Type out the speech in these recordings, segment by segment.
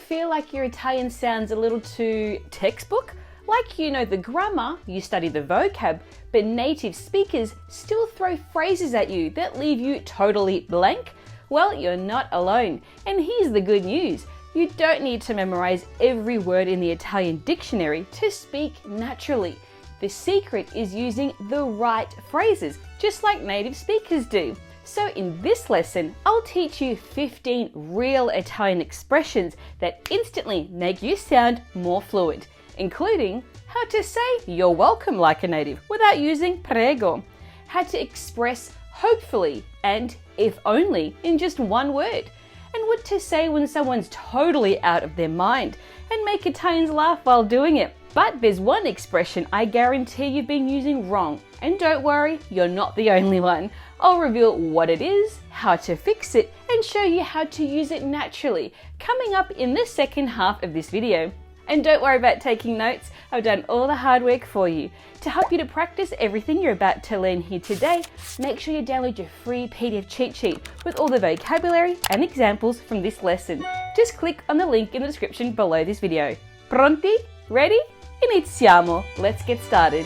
feel like your Italian sounds a little too textbook? Like you know the grammar, you study the vocab, but native speakers still throw phrases at you that leave you totally blank? Well, you're not alone. And here's the good news. You don't need to memorize every word in the Italian dictionary to speak naturally. The secret is using the right phrases, just like native speakers do. So in this lesson, I'll teach you 15 real Italian expressions that instantly make you sound more fluent, including how to say you're welcome like a native without using prego, how to express hopefully and if only in just one word, and what to say when someone's totally out of their mind, and make Italians laugh while doing it. But there's one expression I guarantee you've been using wrong, and don't worry, you're not the only one. I'll reveal what it is, how to fix it, and show you how to use it naturally, coming up in the second half of this video. And don't worry about taking notes, I've done all the hard work for you. To help you to practice everything you're about to learn here today, make sure you download your free PDF cheat sheet with all the vocabulary and examples from this lesson. Just click on the link in the description below this video. Pronti? Ready? Iniziamo! Let's get started.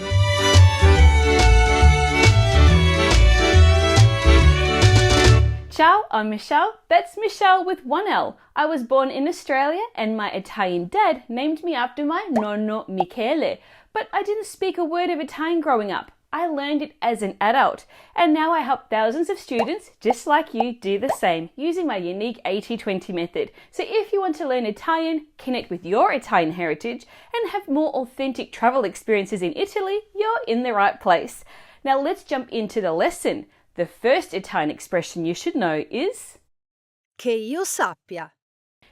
Ciao, I'm Michelle. That's Michelle with one L. I was born in Australia and my Italian dad named me after my nonno Michele, but I didn't speak a word of Italian growing up. I learned it as an adult, and now I help thousands of students just like you do the same using my unique 80-20 method. So if you want to learn Italian, connect with your Italian heritage, and have more authentic travel experiences in Italy, you're in the right place. Now let's jump into the lesson. The first Italian expression you should know is Che io sappia.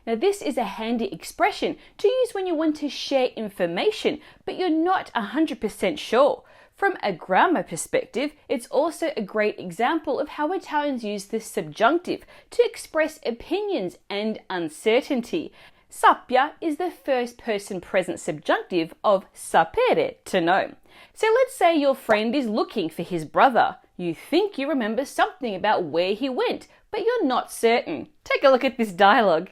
Now this is a handy expression to use when you want to share information, but you're not 100% sure. From a grammar perspective, it's also a great example of how Italians use the subjunctive to express opinions and uncertainty. Sappia is the first person present subjunctive of sapere, to know. So let's say your friend is looking for his brother. You think you remember something about where he went, but you're not certain. Take a look at this dialogue.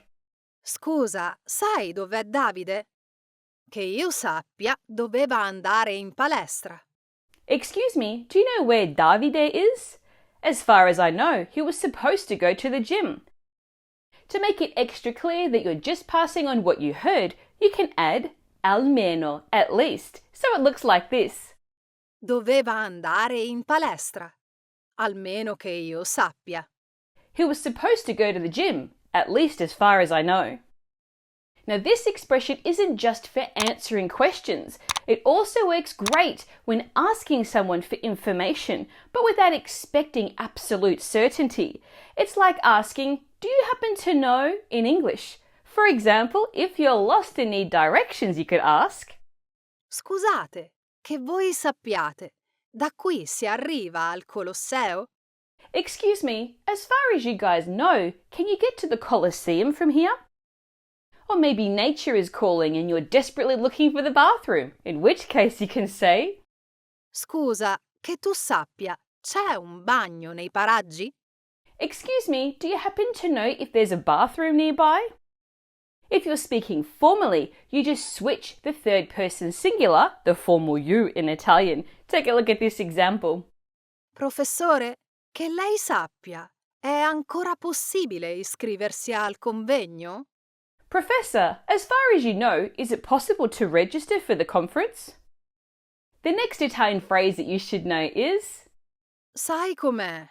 Scusa, sai dov'è Davide? Che io sappia, doveva andare in palestra. Excuse me, do you know where Davide is? As far as I know, he was supposed to go to the gym. To make it extra clear that you're just passing on what you heard, you can add almeno, at least, so it looks like this. Doveva andare in palestra, almeno che io sappia. He was supposed to go to the gym, at least as far as I know. Now this expression isn't just for answering questions. It also works great when asking someone for information, but without expecting absolute certainty. It's like asking, do you happen to know, in English? For example, if you're lost and need directions, you could ask, Scusate, che voi sappiate, da qui si arriva al Colosseo? Excuse me, as far as you guys know, can you get to the Colosseum from here? Or maybe nature is calling and you're desperately looking for the bathroom, in which case you can say, Scusa, che tu sappia, c'è un bagno nei paraggi? Excuse me, do you happen to know if there's a bathroom nearby? If you're speaking formally, you just switch the third person singular, the formal you in Italian. Take a look at this example. Professore, che lei sappia, è ancora possibile iscriversi al convegno? Professor, as far as you know, is it possible to register for the conference? The next Italian phrase that you should know is Sai com'è?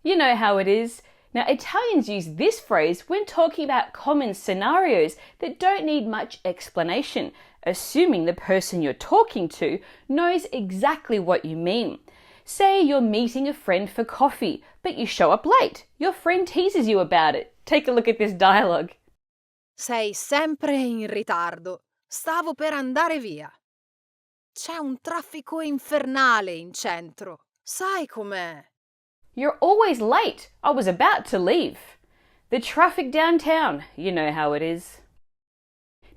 You know how it is. Now, Italians use this phrase when talking about common scenarios that don't need much explanation, assuming the person you're talking to knows exactly what you mean. Say you're meeting a friend for coffee, but you show up late. Your friend teases you about it. Take a look at this dialogue. Sei sempre in ritardo. Stavo per andare via. C'è un traffico infernale in centro. Sai com'è? You're always late. I was about to leave. The traffic downtown, you know how it is.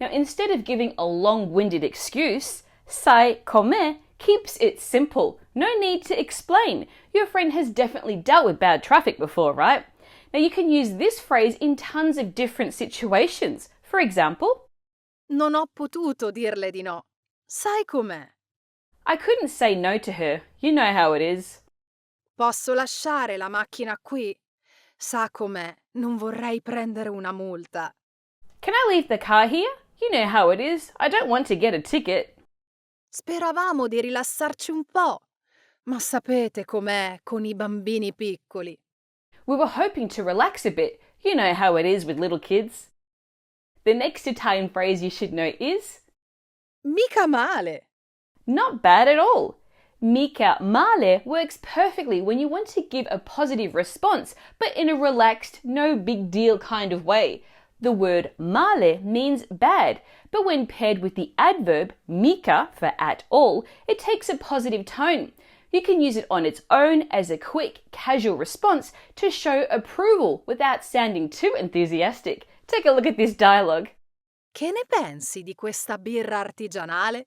Now, instead of giving a long-winded excuse, sai com'è keeps it simple. No need to explain. Your friend has definitely dealt with bad traffic before, right? Now, you can use this phrase in tons of different situations. For For example, Non ho potuto dirle di no. Sai com'è? I couldn't say no to her. You know how it is. Posso lasciare la macchina qui? Sa com'è, non vorrei prendere una multa. Can I leave the car here? You know how it is. I don't want to get a ticket. Speravamo di rilassarci un po', ma sapete com'è con i bambini piccoli. We were hoping to relax a bit. You know how it is with little kids. The next Italian phrase you should know is Mica male. not bad at all. Mica male works perfectly when you want to give a positive response, but in a relaxed, no big deal kind of way. The word male means bad, but when paired with the adverb mica for at all, it takes a positive tone. You can use it on its own as a quick, casual response to show approval without sounding too enthusiastic. Take a look at this dialogue. Che ne pensi di questa birra artigianale?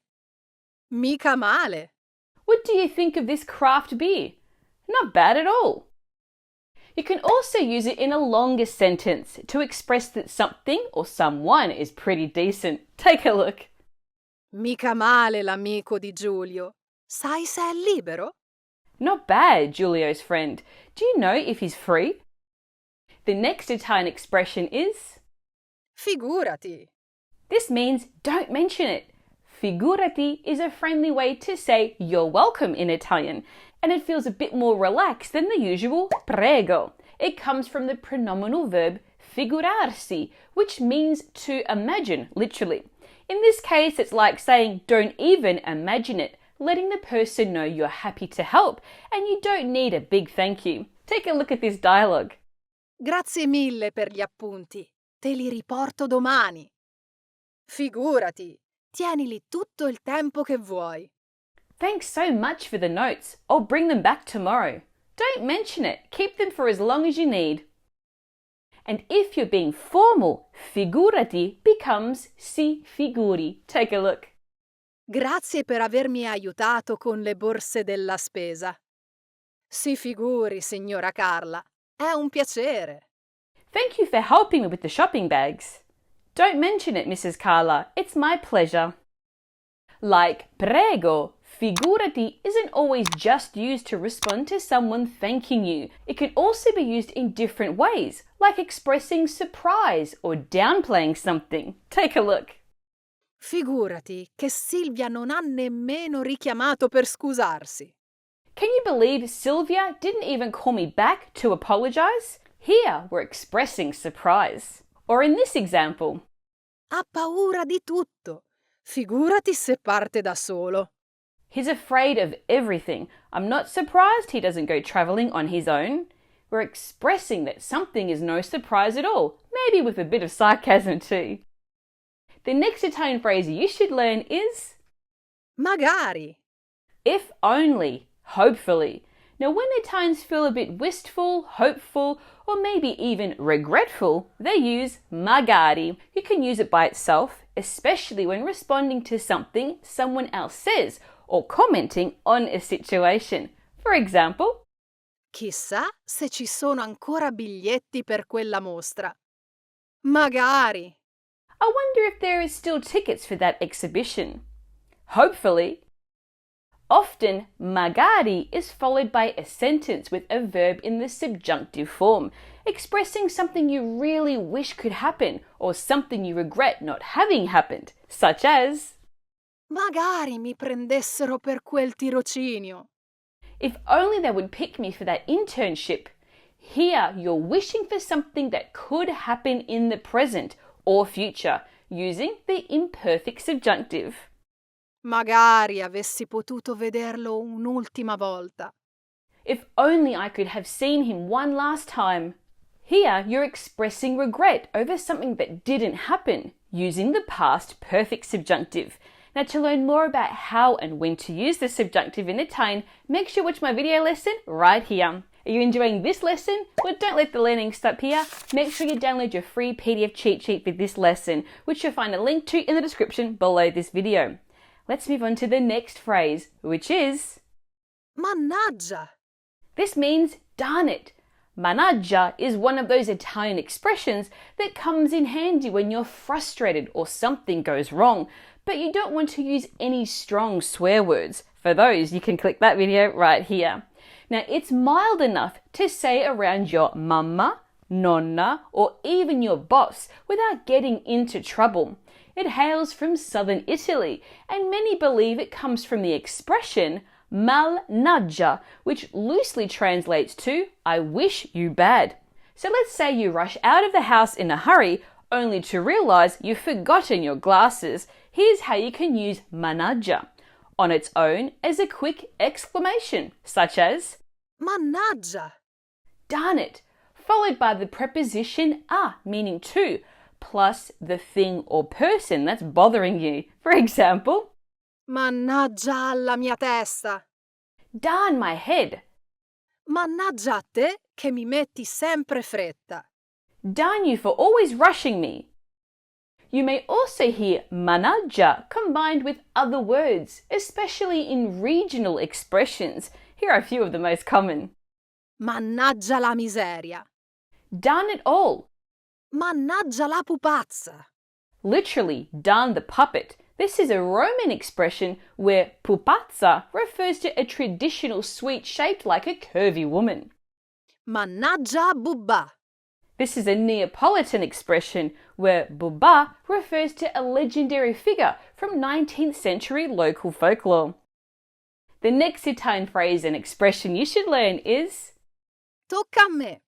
Mica male. What do you think of this craft beer? Not bad at all. You can also use it in a longer sentence to express that something or someone is pretty decent. Take a look. Mica male l'amico di Giulio. Sai se è libero? Not bad, Giulio's friend. Do you know if he's free? The next Italian expression is Figurati. this means don't mention it. Figurati is a friendly way to say you're welcome in Italian, and it feels a bit more relaxed than the usual prego. It comes from the pronominal verb figurarsi, which means to imagine, literally. In this case, it's like saying don't even imagine it, letting the person know you're happy to help and you don't need a big thank you. Take a look at this dialogue. Grazie mille per gli appunti. Te li riporto domani. Figurati, tienili tutto il tempo che vuoi. Thanks so much for the notes. I'll bring them back tomorrow. Don't mention it. Keep them for as long as you need. And if you're being formal, figurati becomes si figuri. Take a look. Grazie per avermi aiutato con le borse della spesa. Si figuri, signora Carla. È un piacere. Thank you for helping me with the shopping bags. Don't mention it, Mrs. Carla. It's my pleasure. Like prego, figurati isn't always just used to respond to someone thanking you. It can also be used in different ways, like expressing surprise or downplaying something. Take a look. Figurati che Silvia non ha nemmeno richiamato per scusarsi. Can you believe Sylvia didn't even call me back to apologize? Here we're expressing surprise. Or in this example, Ha paura di tutto. Figurati se parte da solo. he's afraid of everything. I'm not surprised he doesn't go travelling on his own. We're expressing that something is no surprise at all, maybe with a bit of sarcasm too. The next Italian phrase you should learn is Magari. if only, hopefully. Now, when Italians feel a bit wistful, hopeful, or maybe even regretful, they use magari. You can use it by itself, especially when responding to something someone else says or commenting on a situation. For example, Chissà se ci sono ancora biglietti per quella mostra. Magari. I wonder if there is still tickets for that exhibition. Hopefully. Often, magari is followed by a sentence with a verb in the subjunctive form, expressing something you really wish could happen or something you regret not having happened, such as Magari mi prendessero per quel tirocinio. if only they would pick me for that internship. Here, you're wishing for something that could happen in the present or future, using the imperfect subjunctive. Magari avessi potuto vederlo un'ultima volta. If only I could have seen him one last time. Here, you're expressing regret over something that didn't happen, using the past perfect subjunctive. Now, to learn more about how and when to use the subjunctive in Italian, make sure you watch my video lesson right here. Are you enjoying this lesson? Well, don't let the learning stop here. Make sure you download your free PDF cheat sheet for this lesson, which you'll find a link to in the description below this video. Let's move on to the next phrase, which is Mannaggia! this means darn it. Managa is one of those Italian expressions that comes in handy when you're frustrated or something goes wrong, but you don't want to use any strong swear words. For those, you can click that video right here. Now, it's mild enough to say around your mamma, nonna, or even your boss without getting into trouble. It hails from southern Italy, and many believe it comes from the expression malnaggia, which loosely translates to I wish you bad. So let's say you rush out of the house in a hurry only to realize you've forgotten your glasses. Here's how you can use managgia on its own as a quick exclamation, such as Mannaggia! darn it, followed by the preposition a, meaning to, plus the thing or person that's bothering you. For example, Mannaggia alla mia testa! darn my head. Mannaggia a te che mi metti sempre fretta! Darn you for always rushing me. You may also hear managgia combined with other words, especially in regional expressions. Here are a few of the most common. Mannaggia la miseria! Darn it all. Mannaggia la pupazza! Literally, darn the puppet. This is a Roman expression where pupazza refers to a traditional sweet shaped like a curvy woman. Mannaggia bubba! This is a Neapolitan expression where bubba refers to a legendary figure from 19th century local folklore. The next Italian phrase and expression you should learn is Tocca a me!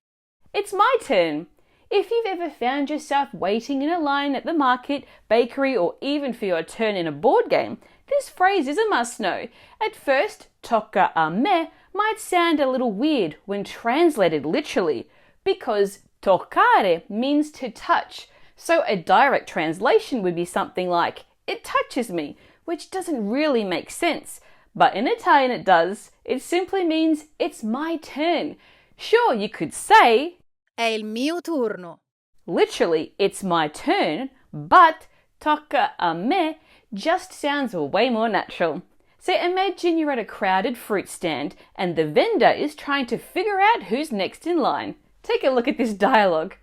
it's my turn. If you've ever found yourself waiting in a line at the market, bakery, or even for your turn in a board game, this phrase is a must-know. At first, tocca a me might sound a little weird when translated literally, because toccare means to touch, so a direct translation would be something like, it touches me, which doesn't really make sense. But in Italian it does. It simply means it's my turn. Sure, you could say, È il mio turno! literally, it's my turn, but tocca a me just sounds way more natural. So imagine you're at a crowded fruit stand and the vendor is trying to figure out who's next in line. Take a look at this dialogue.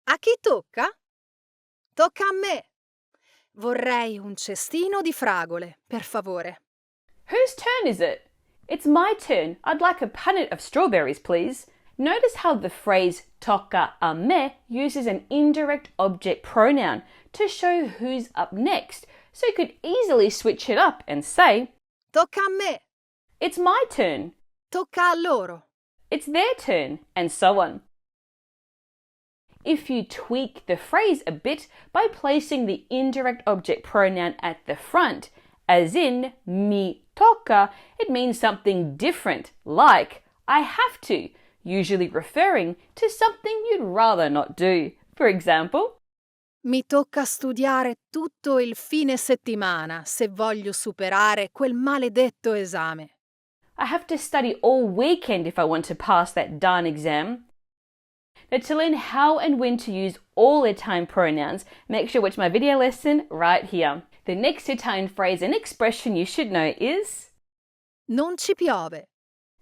A chi tocca? Tocca a me! Vorrei un cestino di fragole, per favore. Whose turn is it? It's my turn. I'd like a punnet of strawberries, please. Notice how the phrase tocca a me uses an indirect object pronoun to show who's up next, so you could easily switch it up and say, Tocca a me! it's my turn, Tocca a loro! it's their turn, and so on. If you tweak the phrase a bit by placing the indirect object pronoun at the front, as in mi tocca, it means something different, like I have to, usually referring to something you'd rather not do. For example, Mi tocca studiare tutto il fine settimana se voglio superare quel maledetto esame. I have to study all weekend if I want to pass that darn exam. Now, to learn how and when to use all Italian pronouns, make sure to watch my video lesson right here. The next Italian phrase and expression you should know is Non ci piove.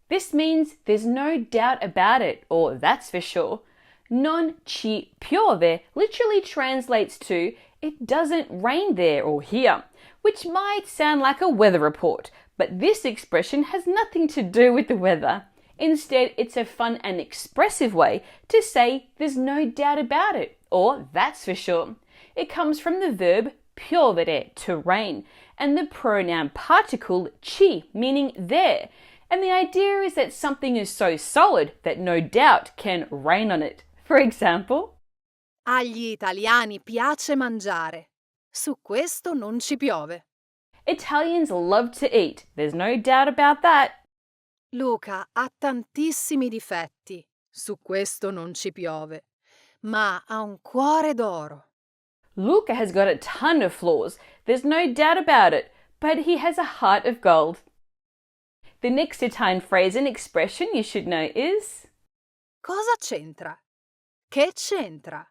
this means there's no doubt about it, or that's for sure. Non ci piove literally translates to it doesn't rain there or here, which might sound like a weather report, but this expression has nothing to do with the weather. Instead, it's a fun and expressive way to say there's no doubt about it, or that's for sure. It comes from the verb piovere, to rain, and the pronoun particle ci, meaning there. And the idea is that something is so solid that no doubt can rain on it. For example, Agli italiani piace mangiare. Su questo non ci piove. Italians love to eat. There's no doubt about that. Luca ha tantissimi difetti. Su questo non ci piove. Ma ha un cuore d'oro. Luca has got a ton of flaws. There's no doubt about it. But he has a heart of gold. The next Italian phrase and expression you should know is Cosa c'entra? Che c'entra?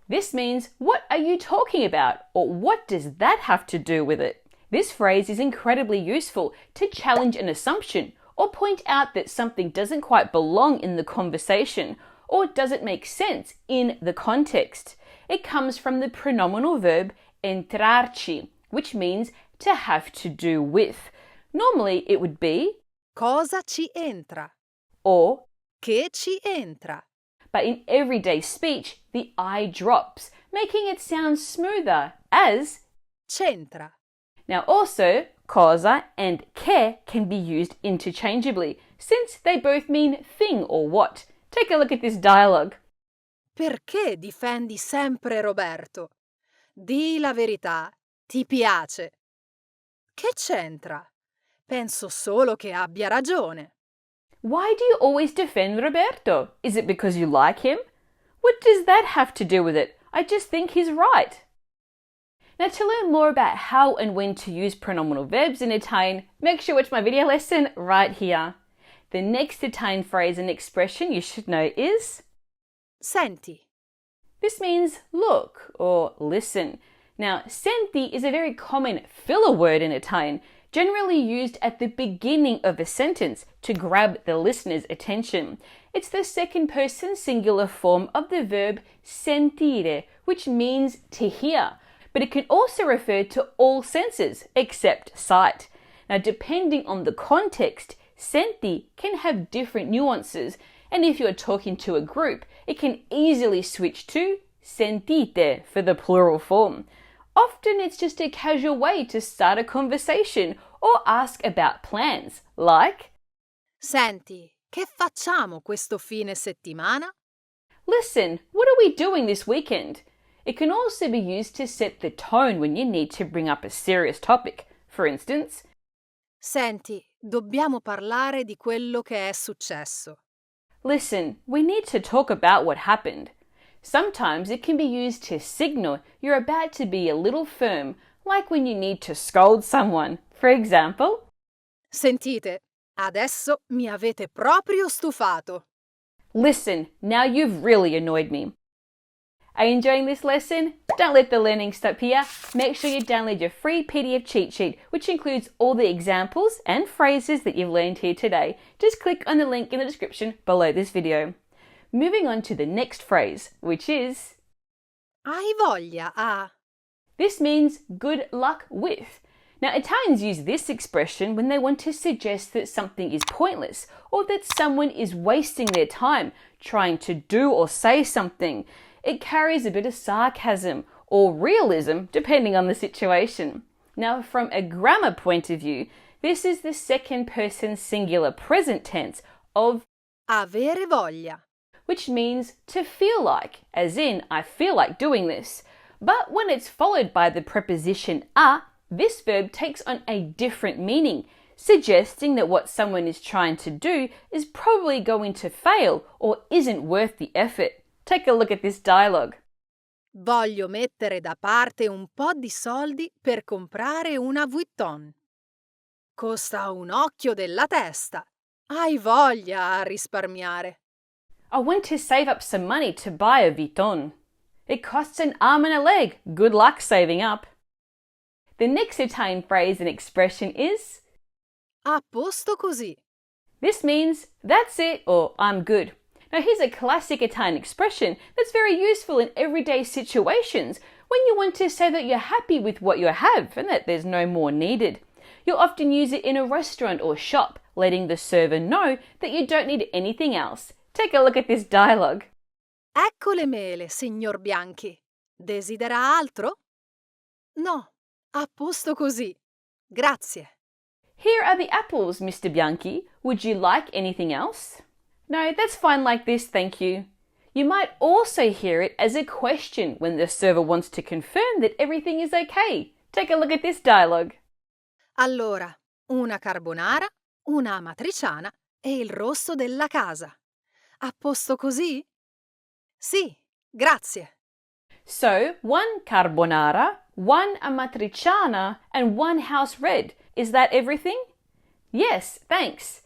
this means what are you talking about, or what does that have to do with it? This phrase is incredibly useful to challenge an assumption or point out that something doesn't quite belong in the conversation or doesn't make sense in the context. It comes from the pronominal verb entrarci, which means to have to do with. Normally it would be Cosa ci entra? or, Che ci entra? but in everyday speech, the I drops, making it sound smoother as C'entra. Now also, cosa and che can be used interchangeably, since they both mean thing or what. Take a look at this dialogue. Perché difendi sempre Roberto? Dì la verità, ti piace. Che c'entra? Penso solo che abbia ragione. Why do you always defend Roberto? Is it because you like him? What does that have to do with it? I just think he's right. Now, to learn more about how and when to use pronominal verbs in Italian, make sure you watch my video lesson right here. The next Italian phrase and expression you should know is Senti. This means look or listen. Now, senti is a very common filler word in Italian, generally used at the beginning of a sentence to grab the listener's attention. It's the second person singular form of the verb sentire, which means to hear, but it can also refer to all senses except sight. Now, depending on the context, senti can have different nuances, and if you're talking to a group, it can easily switch to sentite for the plural form. Often it's just a casual way to start a conversation or ask about plans, like Senti, che facciamo questo fine settimana? Listen, what are we doing this weekend? It can also be used to set the tone when you need to bring up a serious topic. For instance, Senti, dobbiamo parlare di quello che è successo. listen, we need to talk about what happened. Sometimes it can be used to signal you're about to be a little firm, like when you need to scold someone. For example, Sentite, adesso mi avete proprio stufato. listen, now you've really annoyed me. Are you enjoying this lesson? Don't let the learning stop here. Make sure you download your free PDF cheat sheet, which includes all the examples and phrases that you've learned here today. Just click on the link in the description below this video. Moving on to the next phrase, which is Hai voglia a... This means good luck with. Now, Italians use this expression when they want to suggest that something is pointless or that someone is wasting their time trying to do or say something. It carries a bit of sarcasm or realism depending on the situation. Now, from a grammar point of view, this is the second person singular present tense of Avere voglia. which means to feel like, as in, I feel like doing this. But when it's followed by the preposition a, this verb takes on a different meaning, suggesting that what someone is trying to do is probably going to fail or isn't worth the effort. Take a look at this dialogue. Voglio mettere da parte un po' di soldi per comprare una Vuitton. Costa un occhio della testa. Hai voglia a risparmiare. I want to save up some money to buy a Vuitton. It costs an arm and a leg. Good luck saving up. The next Italian phrase and expression is A posto così. This means that's it or I'm good. Now here's a classic Italian expression that's very useful in everyday situations when you want to say that you're happy with what you have and that there's no more needed. You'll often use it in a restaurant or shop, letting the server know that you don't need anything else. Take a look at this dialogue. Ecco le mele, signor Bianchi. Desidera altro? No, a posto così. Grazie. Here are the apples, Mr. Bianchi. Would you like anything else? No, that's fine like this, thank you. You might also hear it as a question when the server wants to confirm that everything is okay. Take a look at this dialogue. Allora, una carbonara, una amatriciana e il rosso della casa. A posto così? Sì, grazie. So, one carbonara, one amatriciana, and one house red. Is that everything? Yes, thanks.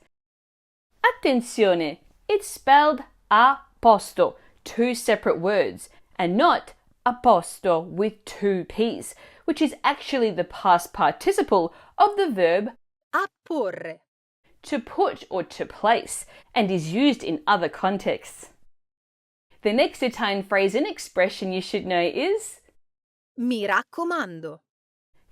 Attenzione! It's spelled a posto, two separate words, and not a posto with two P's, which is actually the past participle of the verb Apporre. to put or to place, and is used in other contexts. The next Italian phrase and expression you should know is Mi raccomando.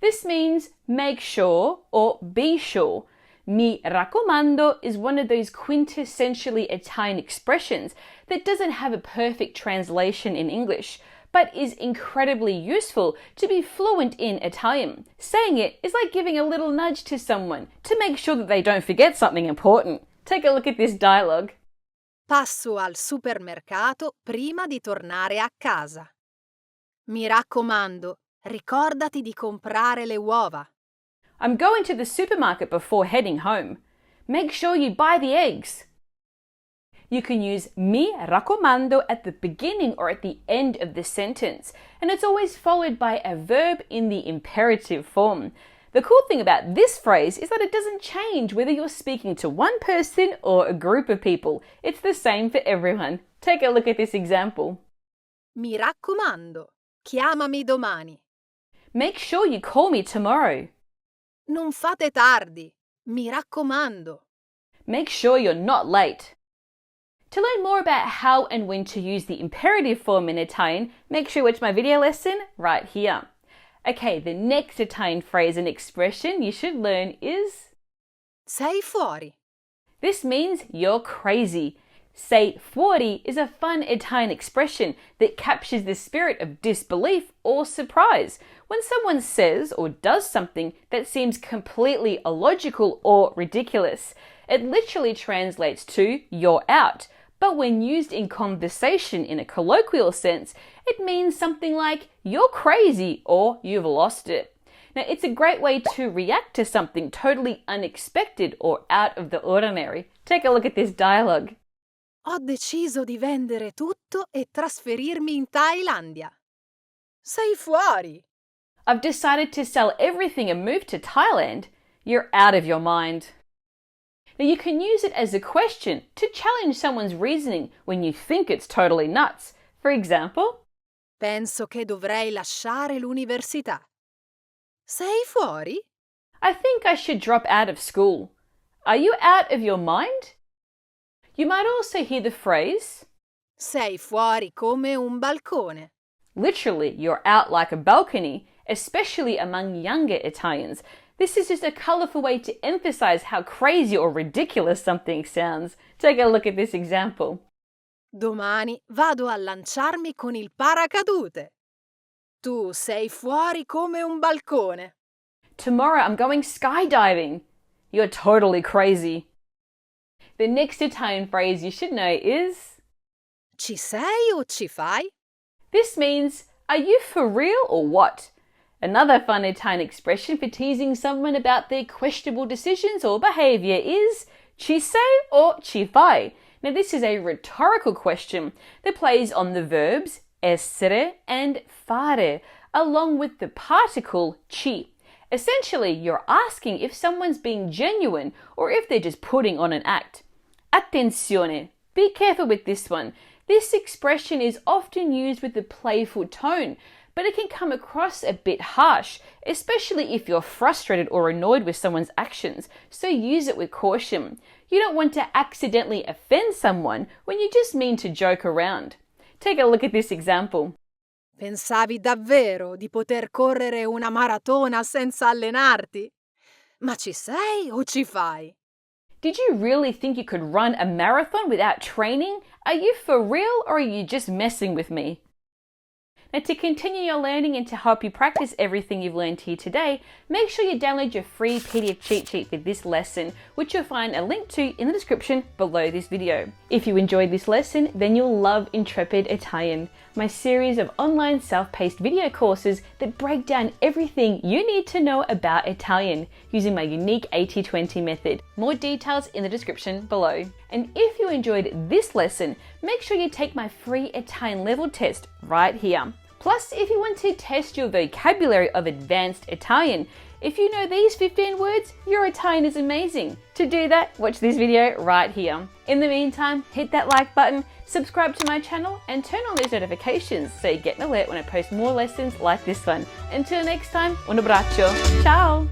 This means make sure or be sure. Mi raccomando is one of those quintessentially Italian expressions that doesn't have a perfect translation in English, but is incredibly useful to be fluent in Italian. Saying it is like giving a little nudge to someone to make sure that they don't forget something important. Take a look at this dialogue. Passo al supermercato prima di tornare a casa. Mi raccomando, ricordati di comprare le uova. I'm going to the supermarket before heading home. Make sure you buy the eggs. You can use mi raccomando at the beginning or at the end of the sentence, and it's always followed by a verb in the imperative form. The cool thing about this phrase is that it doesn't change whether you're speaking to one person or a group of people. It's the same for everyone. Take a look at this example. Mi raccomando, chiamami domani. Make sure you call me tomorrow. Non fate tardi, mi raccomando. Make sure you're not late. To learn more about how and when to use the imperative form in Italian, make sure you watch my video lesson right here. Okay, the next Italian phrase and expression you should learn is Sei fuori. This means you're crazy. Sei fuori is a fun Italian expression that captures the spirit of disbelief or surprise when someone says or does something that seems completely illogical or ridiculous. It literally translates to you're out, but when used in conversation in a colloquial sense, it means something like you're crazy or you've lost it. Now, it's a great way to react to something totally unexpected or out of the ordinary. Take a look at this dialogue. Ho deciso di vendere tutto e trasferirmi in Thailandia. Sei fuori. I've decided to sell everything and move to Thailand. You're out of your mind. Now, you can use it as a question to challenge someone's reasoning when you think it's totally nuts. For example, Penso che dovrei lasciare l'università. Sei fuori? I think I should drop out of school. Are you out of your mind? You might also hear the phrase, Sei fuori come un balcone. literally, you're out like a balcony, especially among younger Italians. This is just a colourful way to emphasize how crazy or ridiculous something sounds. Take a look at this example. Domani vado a lanciarmi con il paracadute. Tu sei fuori come un balcone. Tomorrow I'm going skydiving. You're totally crazy. The next Italian phrase you should know is Ci sei o ci fai? This means, are you for real or what? Another fun Italian expression for teasing someone about their questionable decisions or behaviour is ci sei or ci fai. Now, this is a rhetorical question that plays on the verbs essere and fare, along with the particle ci. Essentially, you're asking if someone's being genuine or if they're just putting on an act. Attenzione! Be careful with this one. This expression is often used with a playful tone, but it can come across a bit harsh, especially if you're frustrated or annoyed with someone's actions, so use it with caution. You don't want to accidentally offend someone when you just mean to joke around. Take a look at this example. Pensavi davvero di poter correre una maratona senza allenarti? Ma ci sei o ci fai? Did you really think you could run a marathon without training? Are you for real or are you just messing with me? Now, to continue your learning and to help you practice everything you've learned here today, make sure you download your free PDF cheat sheet for this lesson, which you'll find a link to in the description below this video. If you enjoyed this lesson, then you'll love Intrepid Italian, my series of online self-paced video courses that break down everything you need to know about Italian using my unique 80-20 method. More details in the description below. And if you enjoyed this lesson, make sure you take my free Italian level test right here. Plus, if you want to test your vocabulary of advanced Italian, if you know these 15 words, your Italian is amazing. To do that, watch this video right here. In the meantime, hit that like button, subscribe to my channel, and turn on those notifications so you get an alert when I post more lessons like this one. Until next time, un abbraccio. Ciao!